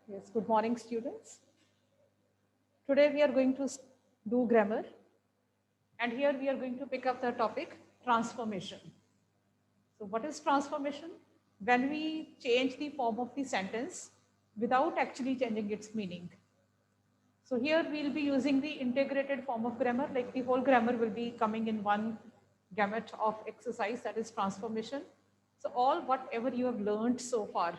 Yes, good morning, students. Today we are going to do grammar, and here we are going to pick up the topic transformation. So, what is transformation? When we change the form of the sentence without actually changing its meaning. So, here we will be using the integrated form of grammar, like the whole grammar will be coming in one gamut of exercise, that is transformation. So, all whatever you have learned so far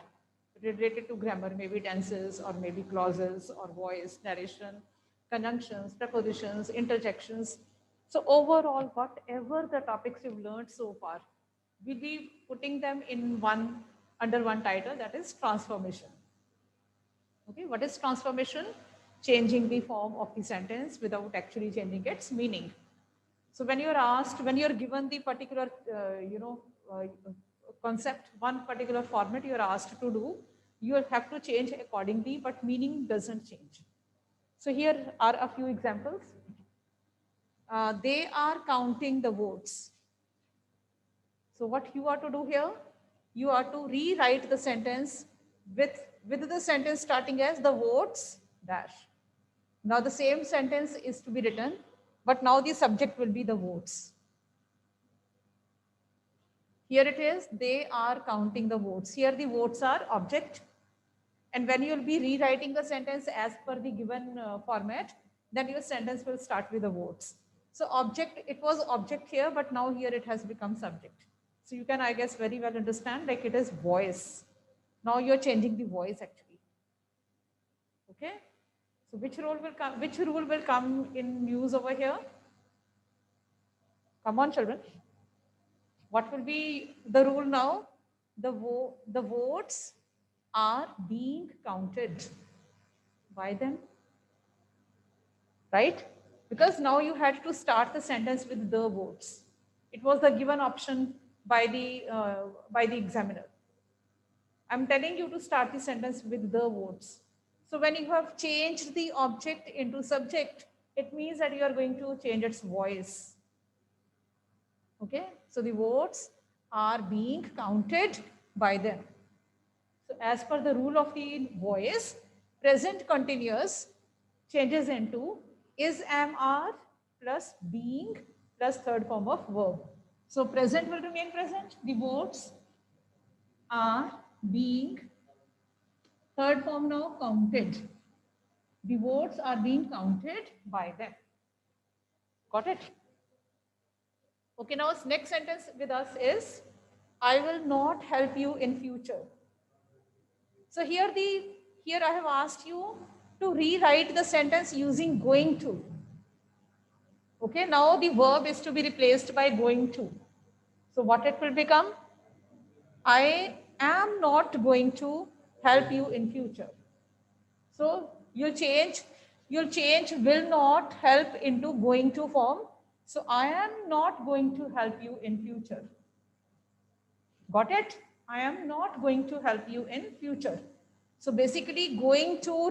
related to grammar, maybe tenses or maybe clauses or voice, narration, conjunctions, prepositions, interjections. So, overall, whatever the topics you've learned so far, we'll be putting them in one under one title, that is transformation. Okay, what is transformation? Changing the form of the sentence without actually changing its meaning. So when you're asked, when you're given the particular, concept, one particular format you're asked to do, you will have to change accordingly, but meaning doesn't change. So here are a few examples. They are counting the votes. So what you are to do here, you are to rewrite the sentence with the sentence starting as the votes dash. Now the same sentence is to be written, but now the subject will be the votes. Here it is, they are counting the votes. Here the votes are object. And when you will be rewriting the sentence as per the given format, then your sentence will start with the votes. So object, it was object here, but now here it has become subject. So you can, I guess, very well understand, like it is voice. Now you're changing the voice actually. Okay. So which rule will come in use over here? Come on, children. What will be the rule now? The votes are being counted by them, right? Because now you had to start the sentence with the votes. It was the given option by the examiner. I'm telling you to start the sentence with the votes. So when you have changed the object into subject, it means that you are going to change its voice. Okay, so the votes are being counted by them. So as per the rule of the voice, present continuous changes into is, am, are plus being plus third form of verb. So present will remain present. The votes are being, third form now, counted. The votes are being counted by them. Got it? Okay, now next sentence with us is, I will not help you in future. So here I have asked you to rewrite the sentence using going to. Okay, now the verb is to be replaced by going to. So what it will become? I am not going to help you in future. So you'll change will not help into going to form. So I am not going to help you in future. Got it? I am not going to help you in future. So basically going to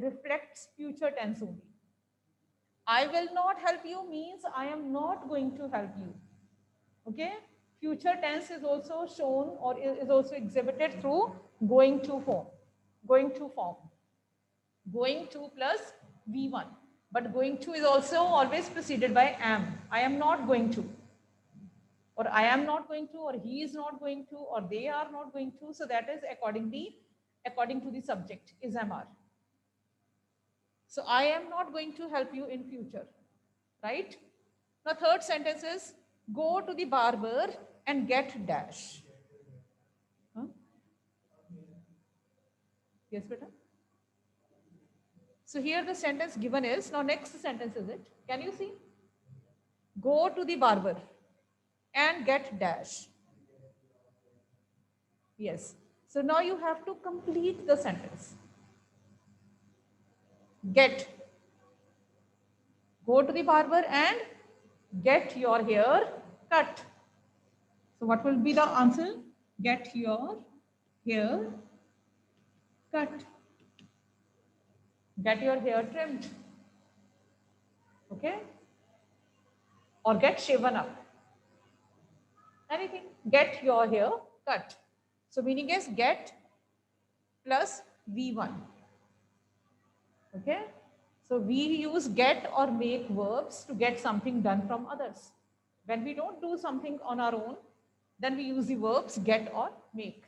reflects future tense only. I will not help you means I am not going to help you. Okay? Future tense is also shown or is also exhibited through going to form. Going to form. Going to plus V1. But going to is also always preceded by am. I am not going to. Or I am not going to, or he is not going to, or they are not going to. So that is according to the subject, is, am, are. So I am not going to help you in future, right? Now third sentence is, go to the barber and get dash. Huh? Yes, beta? So here the sentence given is, now next sentence is it? Can you see? Go to the barber and get dash. Yes. So now you have to complete the sentence. Get. Go to the barber and get your hair cut. So what will be the answer? Get your hair cut. Get your hair trimmed. Okay? Or get shaven up. Anything. Get your hair cut. So meaning is get plus V1. Okay. So we use get or make verbs to get something done from others. When we don't do something on our own, then we use the verbs get or make.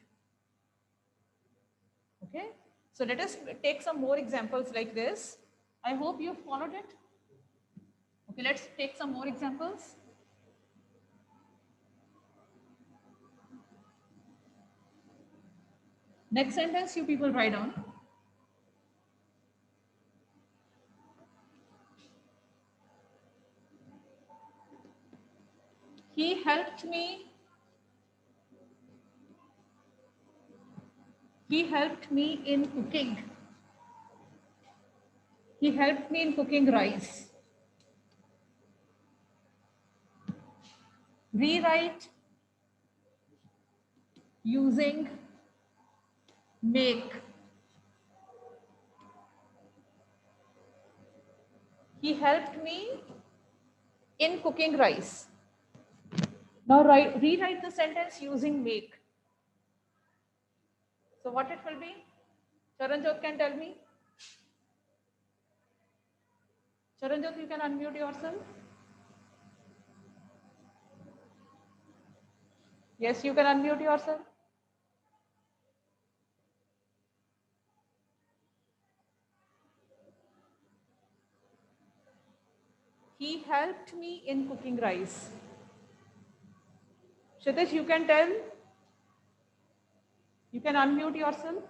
Okay. So let us take some more examples like this. I hope you followed it. Okay, let's take some more examples. Next sentence you people write down. He helped me. He helped me in cooking. He helped me in cooking rice. Rewrite using make. He helped me in cooking rice. Now rewrite the sentence using make. So what it will be? Charanjot can tell me. Charanjot, you can unmute yourself. Yes, you can unmute yourself. He helped me in cooking rice. Kshitish, you can tell. You can unmute yourself.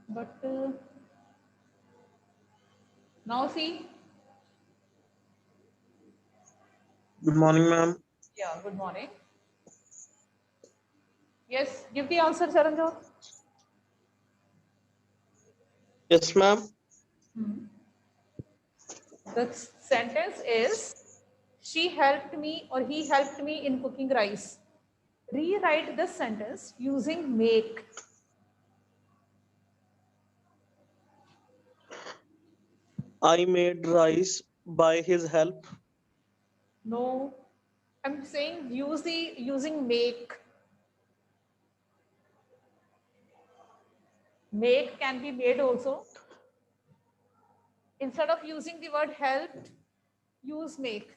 But now see. Good morning, ma'am. Yeah, good morning. Yes, give the answer, Charanjot. Yes, ma'am. The sentence is, she helped me or he helped me in cooking rice. Rewrite this sentence using make. I made rice by his help. No, I'm saying using make. Make can be made also. Instead of using the word helped, use make.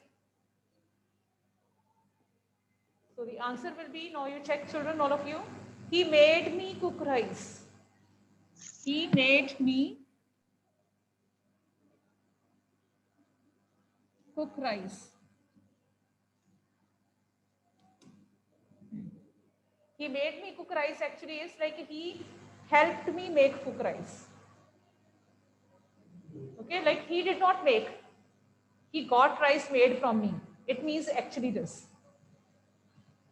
So the answer will be, now you check children, all of you. He made me cook rice. He made me cook rice. He made me cook rice actually is like he helped me make cook rice. Okay, like he did not make. He got rice made from me. It means actually this.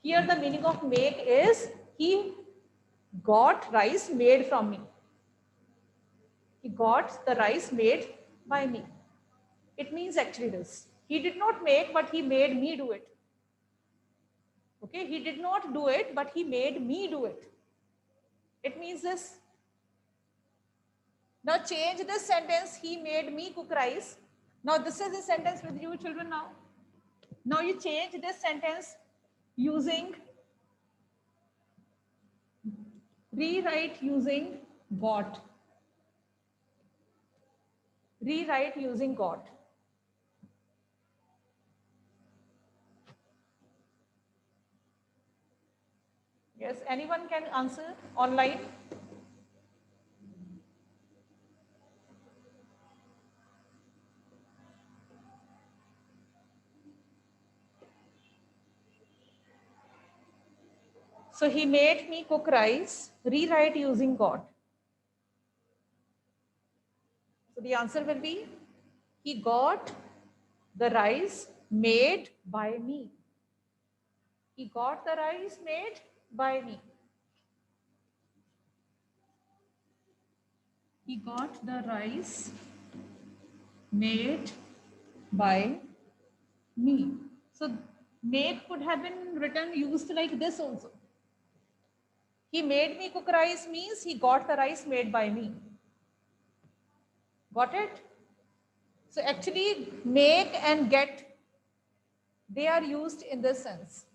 Here the meaning of make is he got rice made from me. He got the rice made by me. It means actually this. He did not make, but he made me do it. Okay, he did not do it, but he made me do it. It means this. Now change this sentence, he made me cook rice. Now this is the sentence with you children now. Now you change this sentence using, rewrite using got. Rewrite using got. Yes, anyone can answer online? So he made me cook rice, rewrite using got. So the answer will be, he got the rice made by me. He got the rice made by me. He got the rice made by me. So make could have been written used like this also. He made me cook rice means he got the rice made by me. Got it? So actually make and get, they are used in this sense.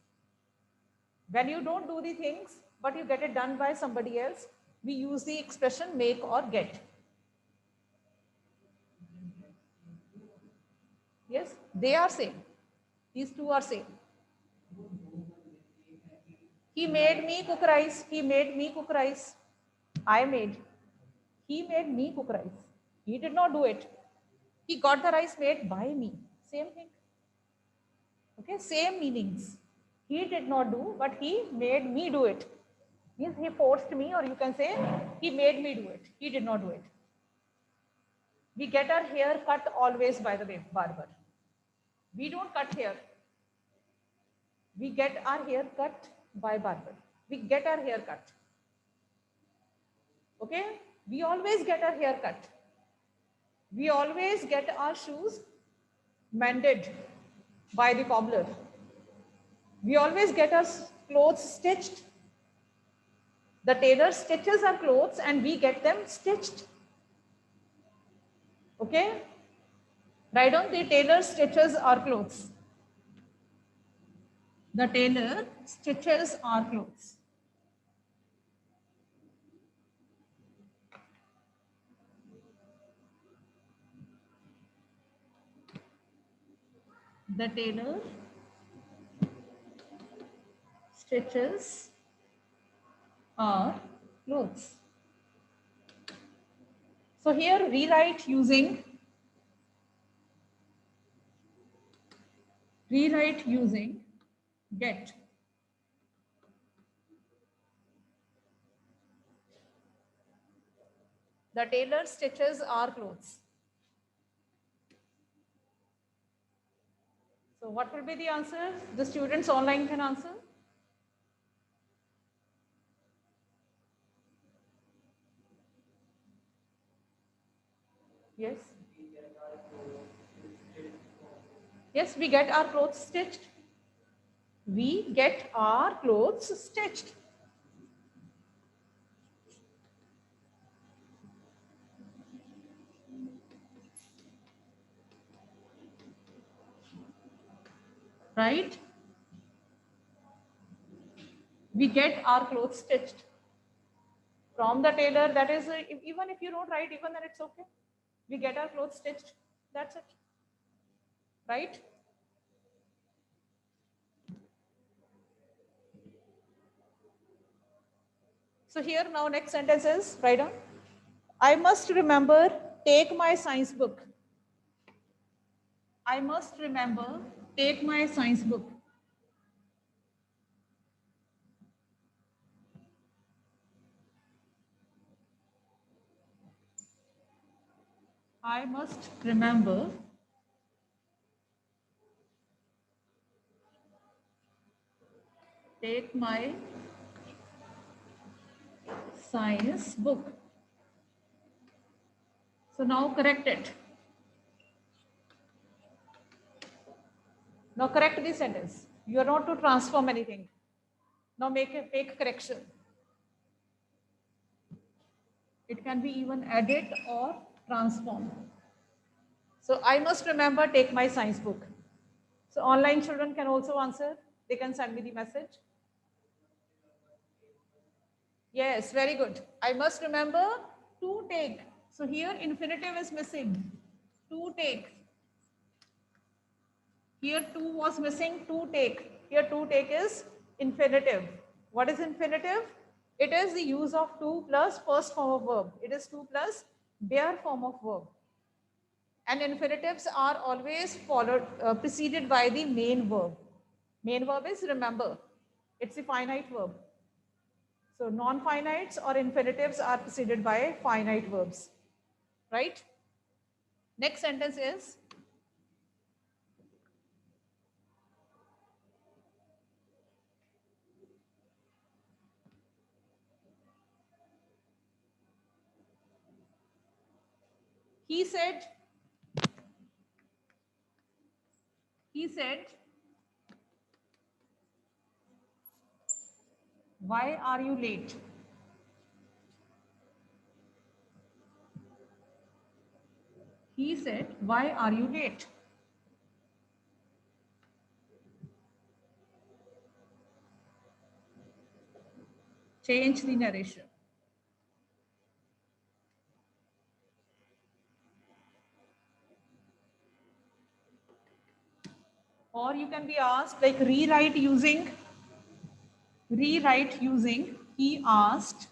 When you don't do the things, but you get it done by somebody else, we use the expression make or get. Yes, they are same. These two are same. He made me cook rice. He made me cook rice. I made. He made me cook rice. He did not do it. He got the rice made by me. Same thing. Okay, same meanings. He did not do, but he made me do it. Means he forced me, or you can say he made me do it. He did not do it. We get our hair cut always by the way, barber. We don't cut hair. We get our hair cut by barber. We get our hair cut. Okay? We always get our hair cut. We always get our shoes mended by the cobbler. We always get our clothes stitched. The tailor stitches our clothes and we get them stitched. Okay? Write down, the tailor stitches our clothes. The tailor stitches our clothes. The tailor stitches our clothes. So here rewrite using get. The tailor stitches our clothes. So what will be the answer? The students online can answer. Yes. Yes, we get our clothes stitched. We get our clothes stitched. Right? We get our clothes stitched from the tailor. That is, even if you don't write, even then it's okay. We get our clothes stitched. That's it. Right? So here now next sentence is, write down. I must remember, take my science book. I must remember, take my science book. I must remember, take my science book. So now correct it. Now correct the sentence. You are not to transform anything. Now make correction. It can be even edit or transform. So I must remember, take my science book. So online children can also answer. They can send me the message. Yes, very good. I must remember to take. So here infinitive is missing. To take. Here to was missing, to take. Here to take is infinitive. What is infinitive? It is the use of to plus first form of verb. It is to plus bare form of verb. And infinitives are always followed, preceded by the main verb. Main verb is remember. It's a finite verb. So non-finites or infinitives are preceded by finite verbs. Right? Next sentence is, he said, why are you late? He said, why are you late? change the narration. Or you can be asked like rewrite using he asked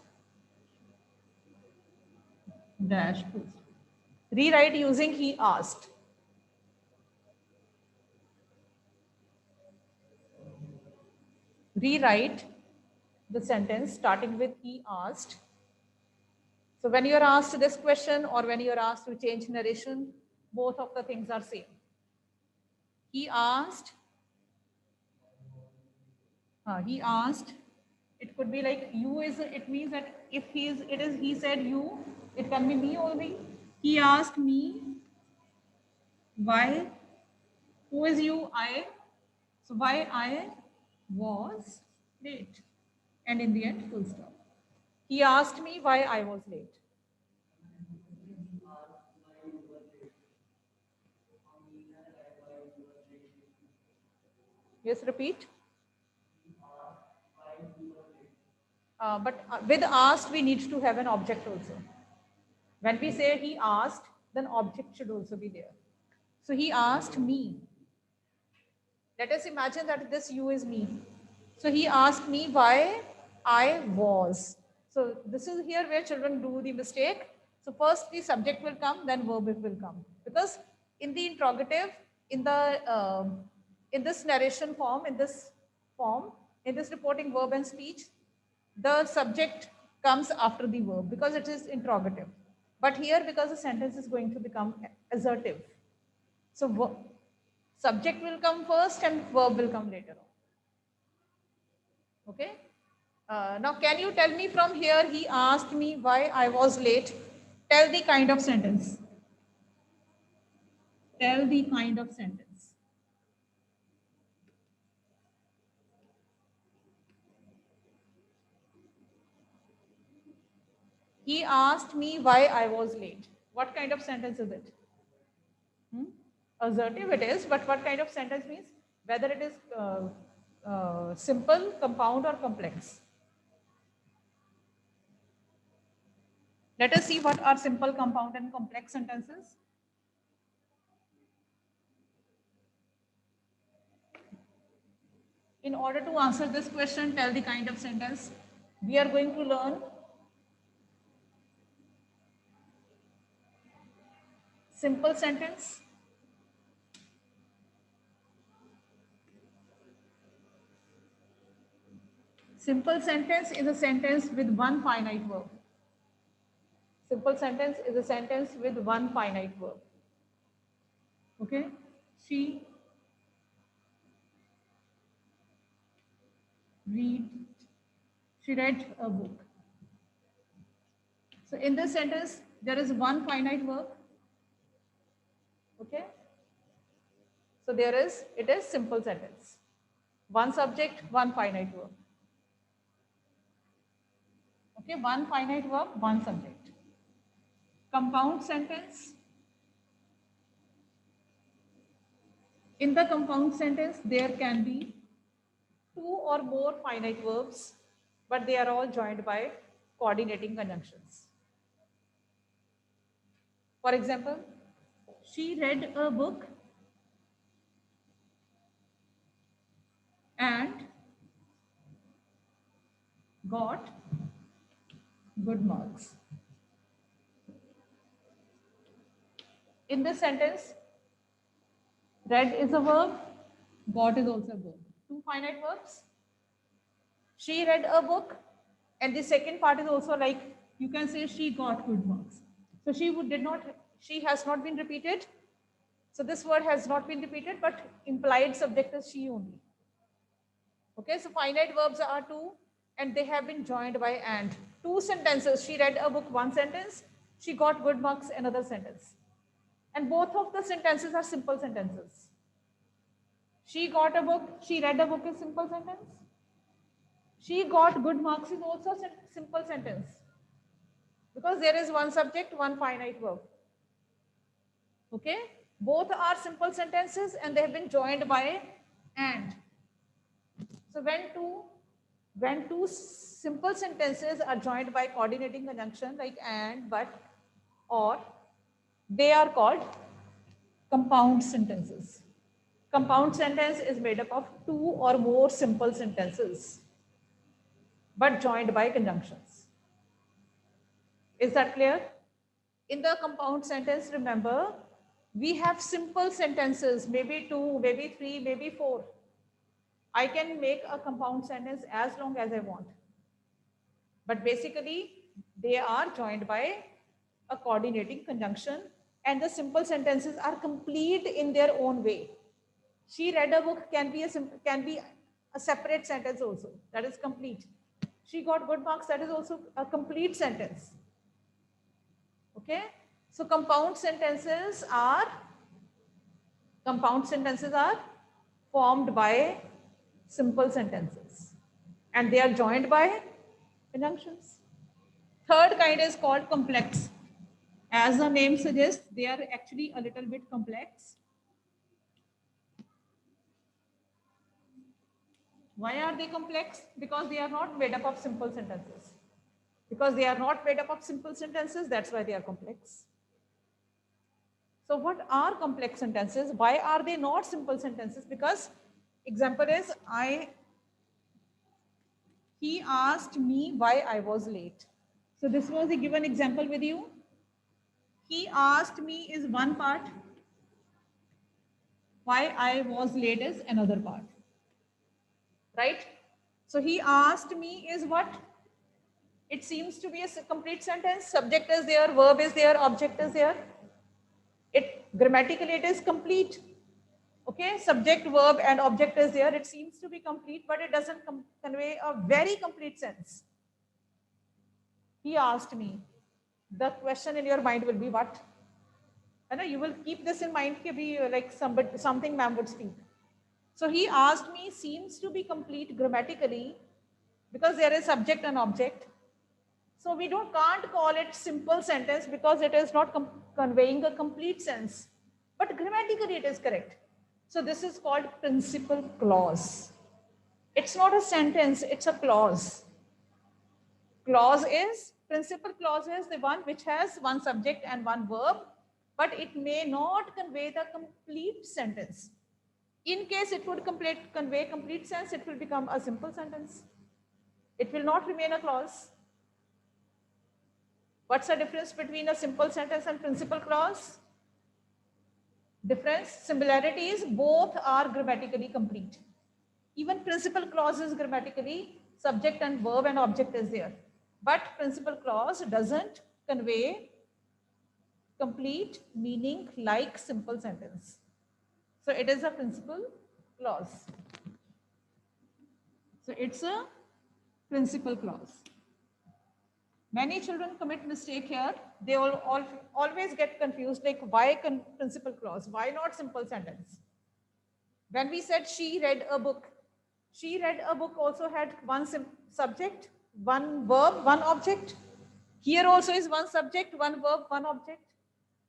dash. Rewrite using he asked. Rewrite the sentence starting with he asked. So when you are asked this question or when you are asked to change narration, both of the things are same. He asked, it could be like you is, it means that if he said you, it can be me only. He asked me why, who is you, I, so why I was late. And in the end, full stop. He asked me why I was late. Yes, repeat. But with asked, we need to have an object also. When we say he asked, then object should also be there. So he asked me. Let us imagine that this you is me. So he asked me why I was. So this is here where children do the mistake. So first the subject will come, then verb will come. Because in the interrogative, in the in this narration form, in this reporting verb and speech, the subject comes after the verb because it is interrogative. But here, because the sentence is going to become assertive, so subject will come first and verb will come later on. Okay. Now, can you tell me from here? He asked me why I was late. Tell the kind of sentence. Tell the kind of sentence. He asked me why I was late. What kind of sentence is it? Assertive it is, but what kind of sentence means? Whether it is simple, compound, or complex. Let us see what are simple, compound, and complex sentences. In order to answer this question, tell the kind of sentence, we are going to learn simple sentence. Simple sentence is a sentence with one finite verb. Simple sentence is a sentence with one finite verb. Okay? She read, she read a book. So in this sentence, there is one finite verb. Okay? So it is simple sentence. One subject, one finite verb. Okay, one finite verb, one subject. Compound sentence. In the compound sentence, there can be two or more finite verbs, but they are all joined by coordinating conjunctions. For example, she read a book and got good marks. In this sentence, read is a verb, got is also a verb. Two finite verbs. She read a book, and the second part is also like you can say she got good marks. So she has not been repeated. So this word has not been repeated, but implied subject is she only. Okay, so finite verbs are two, and they have been joined by and. Two sentences. She read a book, one sentence. She got good marks, another sentence. And both of the sentences are simple sentences. She got a book, she read a book is simple sentence. She got good marks is also simple sentence. Because there is one subject, one finite verb. Okay? Both are simple sentences and they have been joined by and. So when two When two simple sentences are joined by coordinating conjunction like and, but, or, they are called compound sentences. Compound sentence is made up of two or more simple sentences, but joined by conjunctions. Is that clear? In the compound sentence, remember, we have simple sentences, maybe two, maybe three, maybe four. I can make a compound sentence as long as I want. But basically, they are joined by a coordinating conjunction, and the simple sentences are complete in their own way. She read a book can be a separate sentence also. That is complete. She got good marks. That is also a complete sentence. Okay. So compound sentences are formed by simple sentences, and they are joined by conjunctions. Third kind is called complex. As the name suggests, they are actually a little bit complex. Why are they complex? Because they are not made up of simple sentences. Because they are not made up of simple sentences, that's why they are complex. So what are complex sentences? Why are they not simple sentences? Because example is he asked me why I was late. So this was a given example with you. He asked me is one part. Why I was late is another part. Right? So he asked me is what? It seems to be a complete sentence. Subject is there, verb is there, object is there. It grammatically it is complete. Okay, subject, verb, and object is there. It seems to be complete, but it doesn't convey a very complete sense. He asked me. The question in your mind will be what? I know you will keep this in mind. Be like something ma'am would speak. So he asked me seems to be complete grammatically because there is subject and object. So we can't call it simple sentence because it is not conveying a complete sense. But grammatically it is correct. So this is called principal clause. It's not a sentence, it's a clause. Principal clause is the one which has one subject and one verb, but it may not convey the complete sentence. In case it would convey complete sense, it will become a simple sentence. It will not remain a clause. What's the difference between a simple sentence and principal clause? Difference, similarities, both are grammatically complete. Even principal clause is grammatically subject and verb and object is there. But principal clause doesn't convey complete meaning like simple sentence. So it is a principal clause. So it's a principal clause. Many children commit mistake here. They always get confused, like why principal clause? Why not simple sentence? When we said she read a book also had one subject, one verb, one object. Here also is one subject, one verb, one object.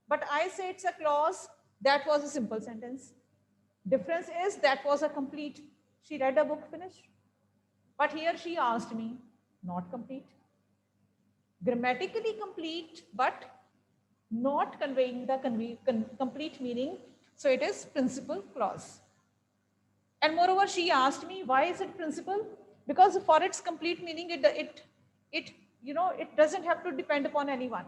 But I say it's a clause, that was a simple sentence. Difference is that was a complete. She read a book, finished. But here she asked me, not complete. Grammatically complete, but not conveying the complete meaning. So it is principal clause. And moreover, she asked me, why is it principal? Because for its complete meaning, it doesn't have to depend upon anyone.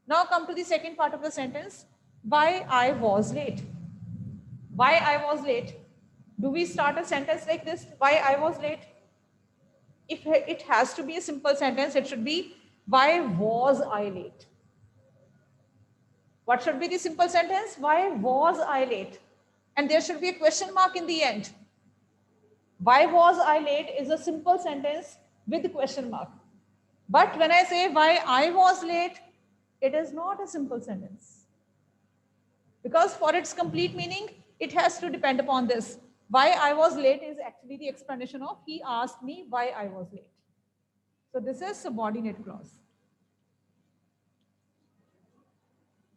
Now come to the second part of the sentence. Why I was late. Why I was late. Do we start a sentence like this? Why I was late? If it has to be a simple sentence, it should be, why was I late? What should be the simple sentence? Why was I late? And there should be a question mark in the end. Why was I late is a simple sentence with a question mark. But when I say why I was late, it is not a simple sentence. Because for its complete meaning, it has to depend upon this. Why I was late is actually the explanation of he asked me why I was late. So this is subordinate clause.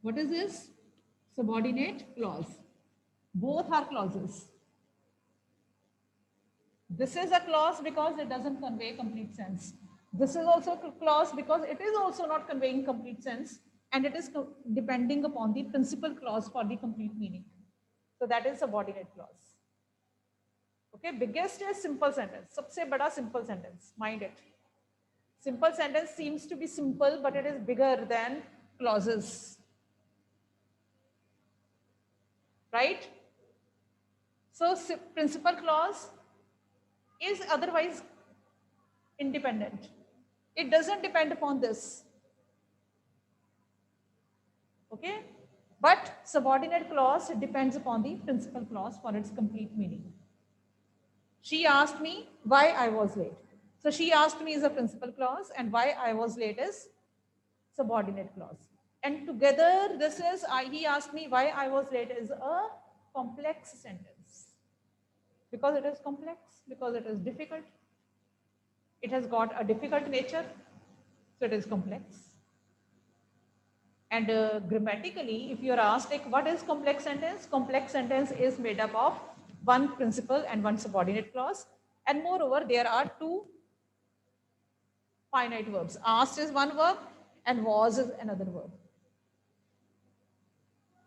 What is this? Subordinate clause. Both are clauses. This is a clause because it doesn't convey complete sense. This is also a clause because it is also not conveying complete sense, and it is depending upon the principal clause for the complete meaning. So that is subordinate clause. Okay, biggest is simple sentence. सबसे बड़ा simple sentence. Mind it. Simple sentence seems to be simple, but it is bigger than clauses. Right? So principal clause is otherwise independent. It doesn't depend upon this. Okay? But subordinate clause depends upon the principal clause for its complete meaning. She asked me why I was late. So she asked me is a principal clause, and why I was late is subordinate clause. And together, this is, he asked me why I was late is a complex sentence. Because it is complex, because it is difficult. It has got a difficult nature, so it is complex. And grammatically, if you are asked, like, what is complex sentence is made up of one principal and one subordinate clause. And moreover, there are two finite verbs. Asked is one verb and was is another verb.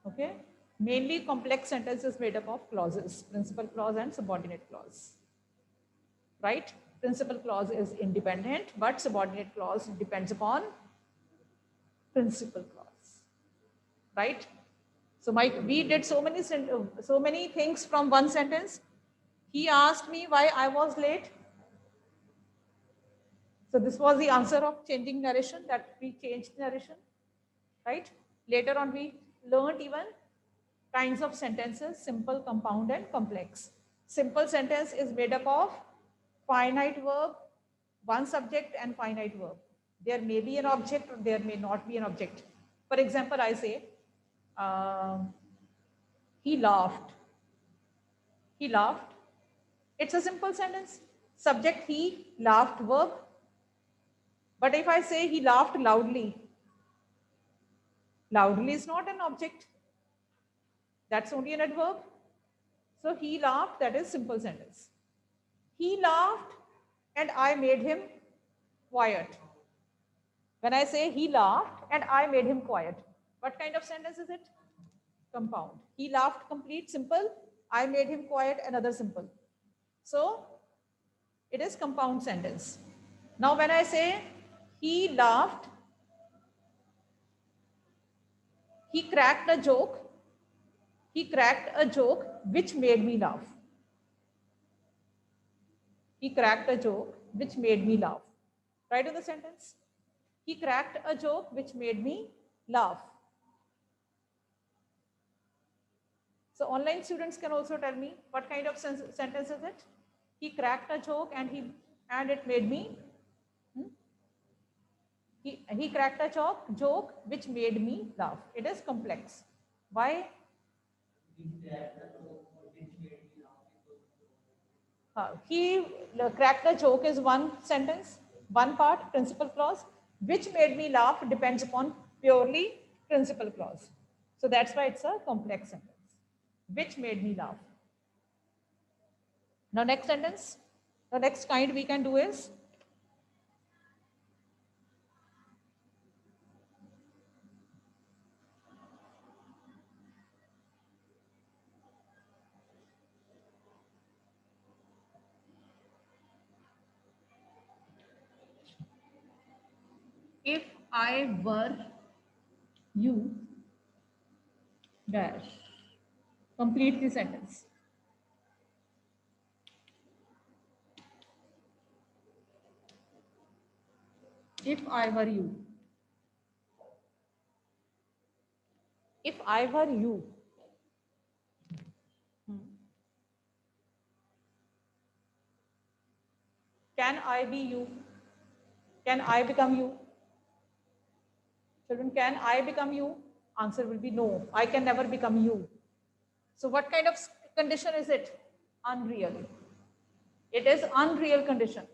Okay? Mainly complex sentence is made up of clauses, principal clause and subordinate clause. Right? Principal clause is independent, but subordinate clause depends upon principal clause. Right? So we did so many things from one sentence. He asked me why I was late. So this was the answer of changing narration, that we changed narration, right? Later on, we learned even kinds of sentences, simple, compound, and complex. Simple sentence is made up of finite verb, one subject, and finite verb. There may be an object or there may not be an object. For example, I say, he laughed. He laughed. It's a simple sentence. Subject he, laughed, verb. But if I say he laughed loudly, loudly is not an object. That's only an adverb. So he laughed, that is simple sentence. He laughed and I made him quiet. When I say he laughed and I made him quiet, what kind of sentence is it? Compound. He laughed, complete, simple. I made him quiet, another simple. So it is compound sentence. Now when I say he laughed, he cracked a joke. He cracked a joke which made me laugh. He cracked a joke which made me laugh. Right in the sentence. He cracked a joke which made me laugh. So online students can also tell me what kind of sentence is it? He cracked a joke and it made me. He cracked a joke which made me laugh. It is complex. Why? He cracked a joke is one sentence, one part, principal clause. Which made me laugh depends upon purely principal clause. So that's why it's a complex sentence. Which made me laugh. Now next sentence, the next kind we can do is, if I were you, dash. Complete the sentence. If I were you. If I were you. Can I be you? Can I become you? Children, can I become you? Answer will be no. I can never become you. So what kind of condition is it? Unreal. It is unreal condition.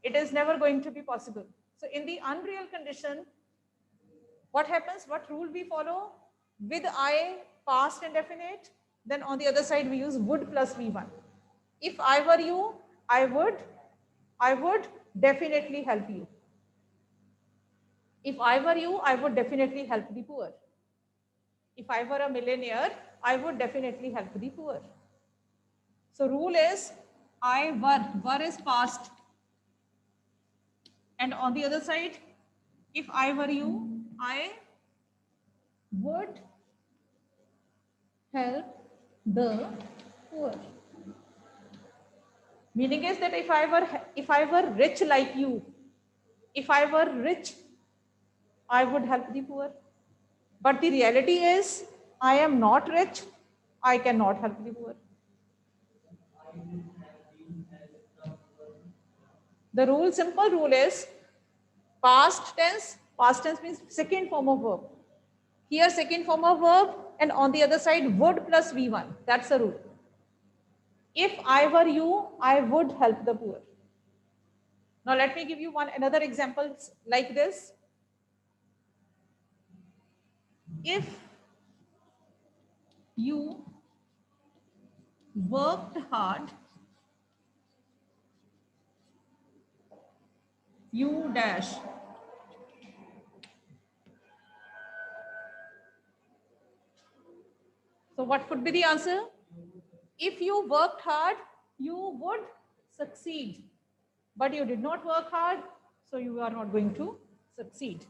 It is never going to be possible. So in the unreal condition, what happens? What rule we follow? With I, past indefinite, then on the other side we use would plus V1. If I were you, I would definitely help you. If I were you, I would definitely help the poor. If I were a millionaire, I would definitely help the poor. So rule is I were is past. And on the other side, if I were you, I would help the poor. Meaning is that if I were rich like you, if I were rich, I would help the poor. But the reality is, I am not rich. I cannot help the poor. The rule, simple rule is past tense. Past tense means second form of verb. Here, second form of verb, and on the other side, would plus V1. That's the rule. If I were you, I would help the poor. Now, let me give you another example like this. If you worked hard, you dash. So what could be the answer? If you worked hard, you would succeed. But you did not work hard, so you are not going to succeed.